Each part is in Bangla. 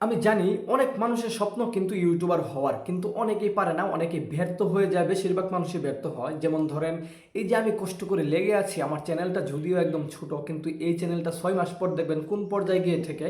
আমি জানি অনেক মানুষের স্বপ্ন কিন্তু ইউটিউবার হওয়ার, কিন্তু অনেকেই পারে না, অনেকেই ব্যর্থ হয়ে যায়। বেশিরভাগ মানুষই ব্যর্থ হয়। যেমন ধরেন, এই যে আমি কষ্ট করে লেগে আছি, আমার চ্যানেলটা যদিও একদম ছোট, কিন্তু এই চ্যানেলটা 6 মাস পর দেখবেন কোন পর্যায়ে গিয়ে থেকে।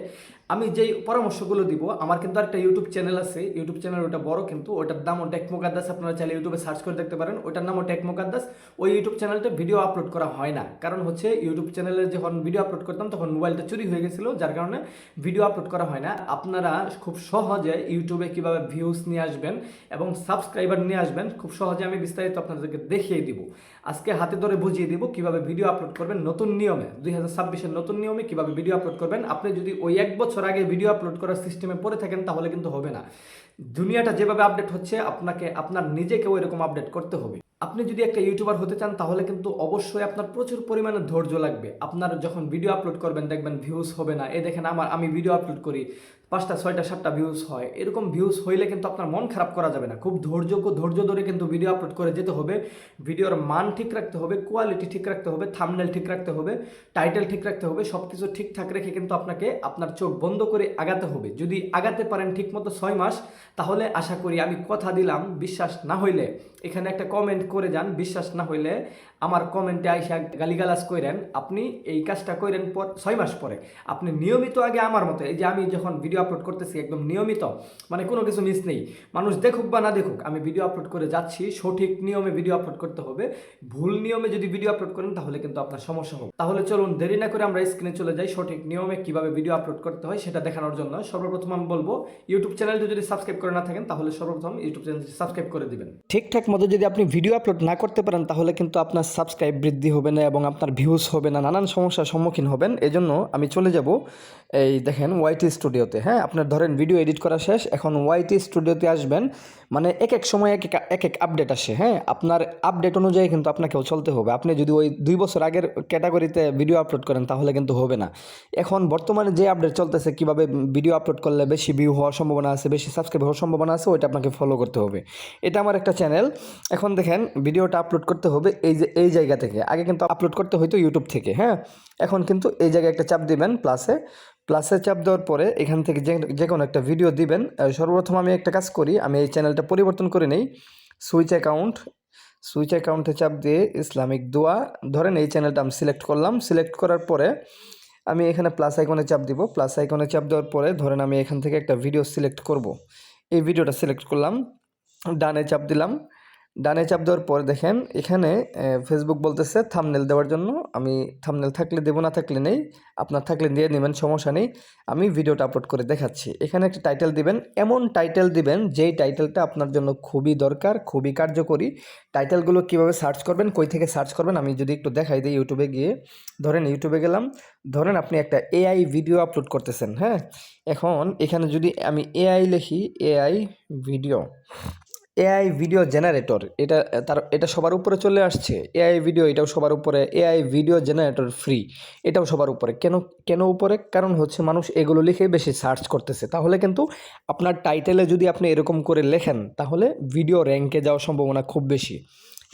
আমি যেই পরামর্শগুলো দিব, আমার কিন্তু একটা ইউটিউব চ্যানেল আছে, ইউটিউব চ্যানেল ওটা বড়, কিন্তু ওটার নামও টেক মুকাদ্দাস। আপনারা চাইলে ইউটিউবে সার্চ করে দেখতে পারেন, ওটার নামও টেক মুকাদ্দাস। ওই ইউটিউব চ্যানেলটা ভিডিও আপলোড করা হয় না, কারণ হচ্ছে ইউটিউব চ্যানেলে যখন ভিডিও আপলোড করতাম তখন মোবাইলটা চুরি হয়ে গেছিলো, যার কারণে ভিডিও আপলোড করা হয় না। আপনারা খুব সহজে ইউটিউবে কিভাবে ভিউজ নিয়ে আসবেন এবং সাবস্ক্রাইবার নিয়ে আসবেন, খুব সহজে আমি বিস্তারিত আপনাদেরকে দেখিয়ে দিব। আজকে হাতে ধরে বুঝিয়ে দিব কিভাবে ভিডিও আপলোড করবেন নতুন নিয়মে, 2026-এর নতুন নিয়মে কিভাবে ভিডিও আপলোড করবেন। আপনি যদি ওই 1 বছর আগে ভিডিও আপলোড করার সিস্টেমে পড়ে থাকেন তাহলে কিন্তু হবে না। দুনিয়াটা যেভাবে আপডেট হচ্ছে, আপনাকে আপনার নিজেকেও এরকম আপডেট করতে হবে। আপনি যদি একটা ইউটিউবার হতে চান তাহলে কিন্তু অবশ্যই আপনার প্রচুর পরিমাণে ধৈর্য লাগবে। আপনার যখন ভিডিও আপলোড করবেন দেখবেন ভিউজ হবে না। এই দেখেন, আমি ভিডিও আপলোড করি, 5টা 6টা 7টা ভিউজ হয়। এরকম ভিউজ হইলে কিন্তু আপনার মন খারাপ করা যাবে না। খুব ধৈর্য ধরে কিন্তু ভিডিও আপলোড করে যেতে হবে। ভিডিওর মান ঠিক রাখতে হবে, কোয়ালিটি ঠিক রাখতে হবে, থাম্বনেল ঠিক রাখতে হবে, টাইটেল ঠিক রাখতে হবে। সব কিছু ঠিকঠাক রেখে কিন্তু আপনাকে আপনার চোখ বন্ধ করে আগাতে হবে। যদি আগাতে পারেন ঠিকমতো 6 মাস, তাহলে আশা করি, আমি কথা দিলাম, বিশ্বাস না হইলে এখানে একটা কমেন্ট করে যান। বিশ্বাস না হইলে আমার কমেন্টে আইসা গালিগালাজ কইরেন। আপনি এই কাজটা কইরেন 6 মাস পরে। আপনি নিয়মিত আগে আমার মতো, এই যে আমি যখন ভিডিও আপলোড করতেছি একদম নিয়মিত, মানে কোনো কিছু মিস নেই। মানুষ দেখুক বা না দেখুক, আমি ভিডিও আপলোড করে যাচ্ছি। সঠিক নিয়মে ভিডিও আপলোড করতে হবে। ভুল নিয়মে যদি ভিডিও আপলোড করেন তাহলে কিন্তু আপনার সমস্যা হবে। তাহলে চলুন দেরি না করে আমরা স্ক্রিনে চলে যাই, সঠিক নিয়মে কিভাবে ভিডিও আপলোড করতে হয় সেটা দেখানোর জন্য। সর্বপ্রথম আমি বলবো, ইউটিউব চ্যানেলটি যদি সাবস্ক্রাইব করে না থাকেন তাহলে সর্বপ্রথম ইউটিউব চ্যানেলটি সাবস্ক্রাইব করে দিবেন। ঠিকঠাক মতো যদি আপনি ভিডিও আপলোড না করতে পারেন তাহলে কিন্তু আপনার সাবস্ক্রাইব বৃদ্ধি হবে না এবং আপনার ভিউজ হবে না, নানান সমস্যার সম্মুখীন হবেন। এজন্য আমি চলে যাব, এই দেখেন, ওয়াইটি স্টুডিওতে। হ্যাঁ, আপনার ধরেন ভিডিও এডিট করা শেষ, এখন ওয়াইটি স্টুডিওতে আসবেন। মানে এক এক সময় এক এক আপডেট আসে। হ্যাঁ, আপনার আপডেট অনুযায়ী কিন্তু আপনাকেও চলতে হবে। আপনি যদি ওই 2 বছর আগের ক্যাটাগরিতে ভিডিও আপলোড করেন তাহলে কিন্তু হবে না। এখন বর্তমানে যে আপডেট চলতেছে, কিভাবে ভিডিও আপলোড করলে বেশি ভিউ হওয়ার সম্ভাবনা আছে, বেশি সাবস্ক্রাইব হওয়ার সম্ভাবনা আছে, ওইটা আপনাকে ফলো করতে হবে। এটা আমার একটা চ্যানেল। এখন দেখেন, ভিডিওটা আপলোড করতে হবে এই যে এই জায়গা থেকে। আগে কিন্তু আপলোড করতে হইতো ইউটিউব থেকে। হ্যাঁ, এখন কিন্তু এই জায়গায় একটা চাপ দিবেন, প্লাসে। প্লাসে চাপ দেওয়ার পরে এখান থেকে যে কোনো একটা ভিডিও দিবেন। সর্বপ্রথম আমি একটা কাজ করি, আমি এই চ্যানেলটা পরিবর্তন করে নেই। সুইচ অ্যাকাউন্টে চাপ দিয়ে ইসলামিক দোয়া, ধরেন এই চ্যানেলটা আমি সিলেক্ট করলাম। সিলেক্ট করার পরে আমি এখানে প্লাস আইকনে চাপ দিব। প্লাস আইকনে চাপ দেওয়ার পরে ধরেন আমি এখান থেকে একটা ভিডিও সিলেক্ট করব। এই ভিডিওটা সিলেক্ট করলাম, ডানে চাপ দিলাম। ডানে চাপ দেওয়ার পর দেখেন এখানে ফেসবুক বলতেছে থাম্বনেল দেওয়ার জন্য। আমি থাম্বনেল থাকলে দেবো, না থাকলে নেই। আপনার থাকলে দিয়ে নেবেন, সমস্যা নেই। আমি ভিডিওটা আপলোড করে দেখাচ্ছি। এখানে একটা টাইটেল দিবেন, এমন টাইটেল দিবেন যেই টাইটেলটা আপনার জন্য খুবই দরকার, খুবই কার্যকরী। টাইটেলগুলো কীভাবে সার্চ করবেন, কই থেকে সার্চ করবেন আমি যদি একটু দেখাই দিই। ইউটিউবে গিয়ে, ধরেন ইউটিউবে গেলাম, ধরেন আপনি একটা এআই ভিডিও আপলোড করতেছেন। হ্যাঁ, এখন এখানে যদি আমি এআই লিখি, এআই ভিডিও জেনারেটর, এটা সবার উপরে চলে আসছে। এআই ভিডিও, এটাও সবার উপরে। এআই ভিডিও জেনারেটর ফ্রি, এটাও সবার উপরে। কেন কেন উপরে? কারণ হচ্ছে মানুষ এগুলো লিখে বেশি সার্চ করতেছে। তাহলে কিন্তু আপনার টাইটেলে যদি আপনি এরকম করে লেখেন তাহলে ভিডিও র্যাঙ্কে যাওয়ার সম্ভাবনা খুব বেশি।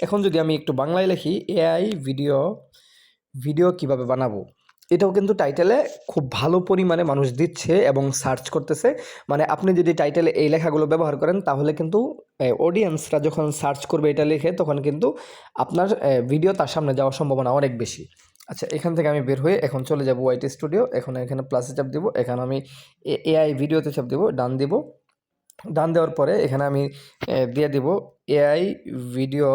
এখন যদি আমি একটু বাংলায় লিখি, এআই ভিডিও কিভাবে বানাবো, এটাও কিন্তু টাইটেলে খুব ভালো পরিমাণে মানুষ দিচ্ছে এবং সার্চ করতেছে। মানে আপনি যদি টাইটেলে এই লেখাগুলো ব্যবহার করেন তাহলে কিন্তু অডিয়েন্সরা যখন সার্চ করবে এটা লিখে, তখন কিন্তু আপনার ভিডিও তার সামনে যাওয়ার সম্ভাবনা অনেক বেশি। আচ্ছা, এখান থেকে আমি বের হয়ে এখন চলে যাব ওয়াইটি স্টুডিও। এখন এখানে প্লাসে চাপ দিব, এখানে আমি এআই ভিডিওতে চাপ দিব, ডান দিব। ডান দেওয়ার পরে এখানে আমি দিয়ে দিব এআই ভিডিও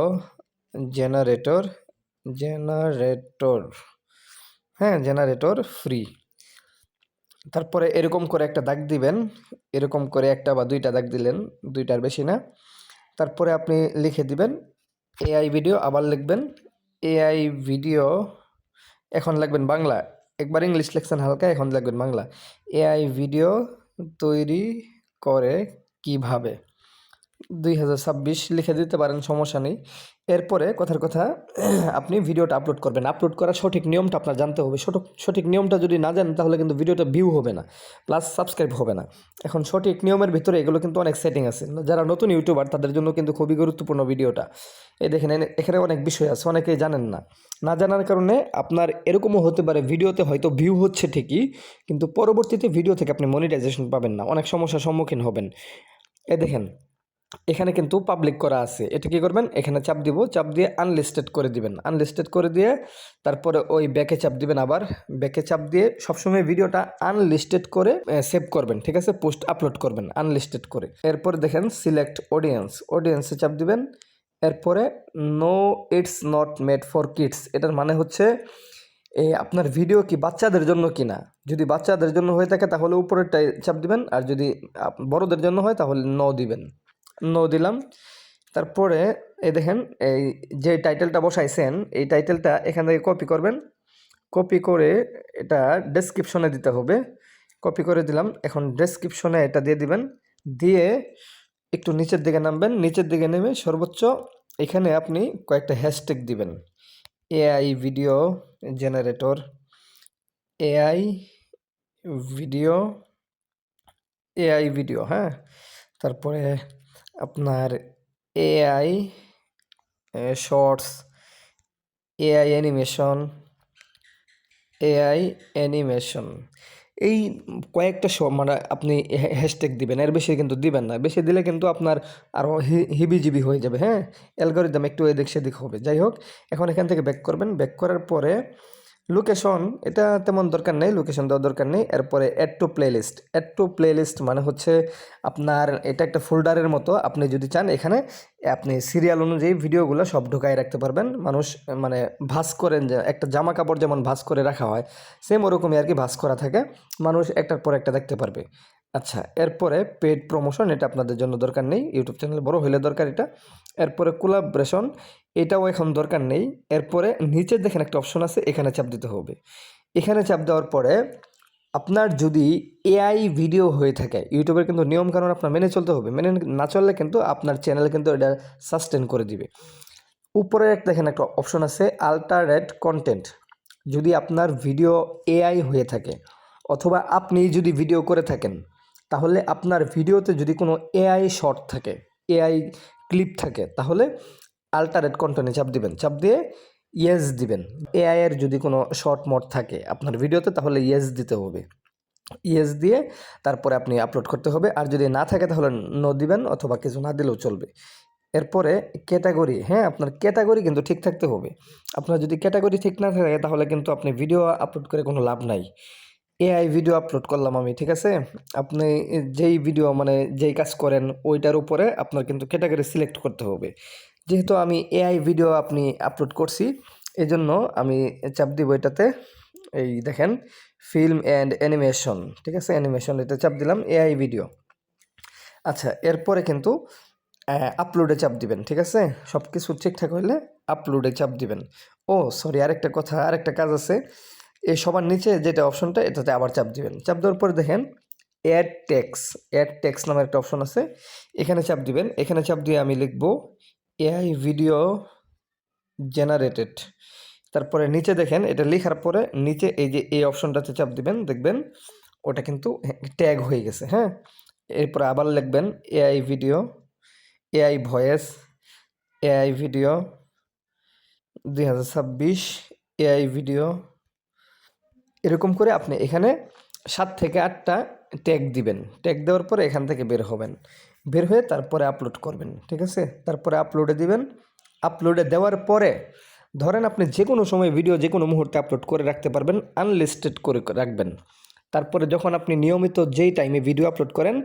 জেনারেটর জেনারেটর হ্যাঁ, জেনারেটর ফ্রি। তারপরে এরকম করে একটা দাগ দিবেন, এরকম করে একটা বা দুইটা দাগ দিলেন, দুইটার বেশি না। তারপরে আপনি লিখে দিবেন এআই ভিডিও, আবার লিখবেন এআই ভিডিও। এখন লিখবেন বাংলা, একবার ইংলিশ লেখছেন হালকা, এখন লিখবেন বাংলা। এআই ভিডিও তৈরি করে কিভাবে, 2026 লিখে দিতে পারেন, সমস্যা নেই। এরপরে কথার কথা আপনি ভিডিওটা আপলোড করবেন। আপলোড করার সঠিক নিয়মটা আপনার জানতে হবে। সঠিক নিয়মটা যদি না জানেন তাহলে কিন্তু ভিডিওটা ভিউ হবে না, প্লাস সাবস্ক্রাইব হবে না। এখন সঠিক নিয়মের ভিতরে এগুলো কিন্তু অনেক সেটিং আছে। যারা নতুন ইউটিউবার তাদের জন্য কিন্তু খুবই গুরুত্বপূর্ণ ভিডিওটা। এই দেখেন এখানে অনেক বিষয় আছে, অনেকেই জানেন না। না জানার কারণে আপনার এরকমও হতে পারে ভিডিওতে হয়তো ভিউ হচ্ছে ঠিকই, কিন্তু পরবর্তীতে ভিডিও থেকে আপনি মনিটাইজেশন পাবেন না, অনেক সমস্যার সম্মুখীন হবেন। এই দেখেন এখানে কিন্তু পাবলিক করা আছে। এটা কি করবেন, এখানে চাপ দিব, চাপ দিয়ে আনলিস্টেড করে দিবেন। আনলিস্টেড করে দিয়ে তারপরে ওই ব্যাকে চাপ দিবেন, আবার ব্যাকে চাপ দিয়ে সবসময় ভিডিওটা আনলিস্টেড করে সেভ করবেন, ঠিক আছে? পোস্ট আপলোড করবেন আনলিস্টেড করে। এরপরে দেখেন সিলেক্ট অডিয়েন্স, অডিয়েন্সে চাপ দিবেন। এরপরে no it's not made for kids, এটার মানে হচ্ছে আপনার ভিডিও কি বাচ্চাদের জন্য কিনা। যদি বাচ্চাদের জন্য হয়ে থাকে তাহলে উপরেরটায় চাপ দিবেন, আর যদি বড়দের জন্য হয় তাহলে নো দিবেন। নো দিলাম। তারপরে এই দেখেন এই যে টাইটেলটা বসাইছেন এই টাইটেলটা এখান থেকে কপি করবেন। কপি করে এটা ডেসক্রিপশনে দিতে হবে। কপি করে দিলাম। এখন ডেসক্রিপশনে এটা দিয়ে দিবেন। দিয়ে একটু নিচের দিকে নামবেন। নিচের দিকে নেমে সর্বোচ্চ এখানে আপনি কয়েকটা হ্যাশট্যাগ দিবেন। AI video generator, AI video, AI video, হ্যাঁ। তারপরে আপনার AI shorts, AI animation, AI animation, এই কয়েকটা মানে আপনি হ্যাশট্যাগ দিবেন, এর বেশি কিন্তু দিবেন না। বেশি দিলে কিন্তু আপনার আরও হিবিজিবি হয়ে যাবে, হ্যাঁ। অ্যালগরিদম একটু এদিক সেদিক হবে। যাই হোক, এখন এখান থেকে ব্যাক করবেন। ব্যাক করার পরে লোকেশন, এটা তেমন দরকার নেই, লোকেশন দেওয়ার দরকার নেই। এরপরে add to playlist. Add to playlist মানে হচ্ছে আপনার এটা একটা ফোল্ডারের মতো। আপনি যদি চান এখানে আপনি সিরিয়াল অনুযায়ী ভিডিওগুলো সব ঢুকায় রাখতে পারবেন। মানুষ মানে ভাঁজ করেন, যে একটা জামা কাপড় যেমন ভাঁজ করে রাখা হয়, সেম ওরকমই আর কি ভাঁজ করা থাকে। মানুষ একটার পর একটা দেখতে পারবে। আচ্ছা, এরপরে পেড প্রমোশন, এটা আপনাদের জন্য দরকার নেই, ইউটিউব চ্যানেল বড় হইলে দরকার এটা। এরপরে কোলাবরেশন, এটাও এখন দরকার নেই। এরপরে নিচে দেখেন একটা অপশন আছে, এখানে চাপ দিতে হবে। এখানে চাপ দেওয়ার পরে আপনার যদি এআই ভিডিও হয়ে থাকে, ইউটিউবের কিন্তু নিয়মকানুন আপনার মেনে চলতে হবে। মেনে না চললে কিন্তু আপনার চ্যানেল কিন্তু এটা সাস্টেন করে দিবে। উপরে দেখেন একটা অপশন আছে আল্টারেট কন্টেন্ট। যদি আপনার ভিডিও এআই হয়ে থাকে অথবা আপনি যদি ভিডিও করে থাকেন, তাহলে আপনার ভিডিওতে যদি কোনো এআই শর্ট থাকে, এআই ক্লিপ থাকে, তাহলে আল্টারেট কন্টেন্টে চাপ দিবেন। চাপ দিয়ে ইয়েস দিবেন। এআই এর যদি কোনো শর্ট মোড থাকে আপনার ভিডিওতে তাহলে ইয়েস দিতে হবে। ইয়েস দিয়ে তারপরে আপনি আপলোড করতে হবে। আর যদি না থাকে তাহলে নো দিবেন, অথবা কিছু না দিলেও চলবে। এরপরে ক্যাটাগরি, হ্যাঁ, আপনার ক্যাটাগরি কিন্তু ঠিক থাকতে হবে। আপনার যদি ক্যাটাগরি ঠিক না থাকে তাহলে কিন্তু আপনি ভিডিও আপলোড করে কোনো লাভ নাই। এআই ভিডিও আপলোড করলাম আমি, ঠিক আছে? আপনি যেই ভিডিও মানে যেই কাজ করেন ওইটার উপরে আপনার কিন্তু ক্যাটাগরি সিলেক্ট করতে হবে। যেহেতু আমি এআই ভিডিও আপনি আপলোড করছি, এজন্য আমি চাপ দিব এটাতে। এই দেখেন ফিল্ম অ্যান্ড অ্যানিমেশন, ঠিক আছে? অ্যানিমেশন, এটা চাপ দিলাম, এআই ভিডিও। আচ্ছা, এরপরে কিন্তু আপলোডে চাপ দিবেন, ঠিক আছে? সব কিছু ঠিকঠাক হইলে আপলোডে চাপ দিবেন। ও সরি, আরেকটা কথা, আরেকটা কাজ আছে। এই সবার নিচে যেটা অপশনটা, এটাতে আবার চাপ দিবেন। চাপ দেওয়ার পরে দেখেন অ্যাড টেক্সট, অ্যাড টেক্সট নামের একটা অপশন আছে, এখানে চাপ দিবেন। এখানে চাপ দিয়ে আমি লিখব এআই ভিডিও জেনারেটেড। তারপরে নিচে দেখেন এটা লেখার পরে নিচে এই যে এই অপশনটাতে চাপ দিবেন, দেখবেন ওটা কিন্তু ট্যাগ হয়ে গেছে, হ্যাঁ। এরপরে আবার লিখবেন AI video, AI voice, AI video 2026, AI video. এরকম করে আপনি এখানে 7 থেকে 8টা ট্যাগ দিবেন। ট্যাগ দেওয়ার পরে এখান থেকে বের হবেন। বের হয়ে তারপরে আপলোড করবেন, ঠিক আছে? তারপরে আপলোডে দিবেন। আপলোডে দেওয়ার পরে ধরেন আপনি যে কোনো সময় ভিডিও যে কোনো মুহূর্তে আপলোড করে রাখতে পারবেন, আনলিস্টেড করে রাখবেন। তারপরে যখন আপনি নিয়মিত যেই টাইমে ভিডিও আপলোড করেন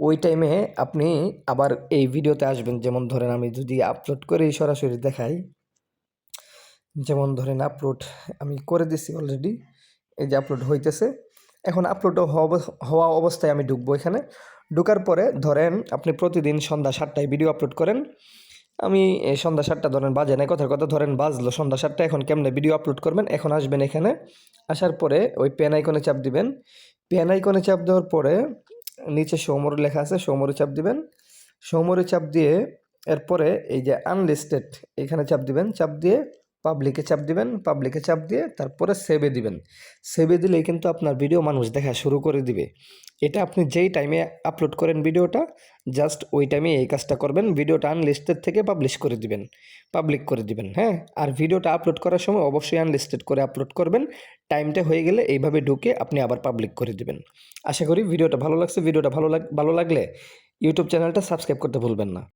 ওই টাইমে আপনি আবার এই ভিডিওতে আসবেন। যেমন ধরেন আমি যদি আপলোড করে সরাসরি দেখাই, যেমন ধরেন আপলোড আমি করে দিছি অলরেডি, এই যে আপলোড হইতেছে। এখন আপলোড হওয়া অবস্থায় আমি ঢুকবো এখানে। ঢোকার পরে ধরেন আপনি প্রতিদিন সন্ধ্যা 7টায় ভিডিও আপলোড করেন। আমি এই সন্ধ্যা 7টা ধরেন বাজে নাই, কথার কথা ধরেন বাজলো সন্ধ্যা 7টা। এখন কেমনে ভিডিও আপলোড করবেন, এখন আসবেন এখানে। আসার পরে ওই পেন আইকনে চাপ দিবেন। পেন আইকনে চাপ দেওয়ার পরে নিচে শো মোর লেখা আছে, শো মোরে চাপ দিবেন। সমরে চাপ দিয়ে এরপরে এই যে আনলিস্টেড এখানে চাপ দিবেন, চাপ দিয়ে পাবলিকে চাপ দিবেন, পাবলিকে চাপ দিয়ে তারপরে সেভে দিবেন। সেভে দিলেই কিন্তু আপনার ভিডিও মানুষ দেখা শুরু করে দিবে। এটা আপনি যেই টাইমে আপলোড করেন ভিডিওটা, জাস্ট ওই টাইমে এই কাজটা করবেন। ভিডিওটা আনলিস্টেড থেকে পাবলিশ করে দিবেন, পাবলিক করে দিবেন, হ্যাঁ। আর ভিডিওটা আপলোড করার সময় অবশ্যই আনলিস্টেড করে আপলোড করবেন। টাইমটা হয়ে গেলে এইভাবে ঢুকে আপনি আবার পাবলিক করে দিবেন। আশা করি ভিডিওটা ভালো লাগছে। ভিডিওটা ভালো লাগলে ইউটিউব চ্যানেলটা সাবস্ক্রাইব করতে ভুলবেন না।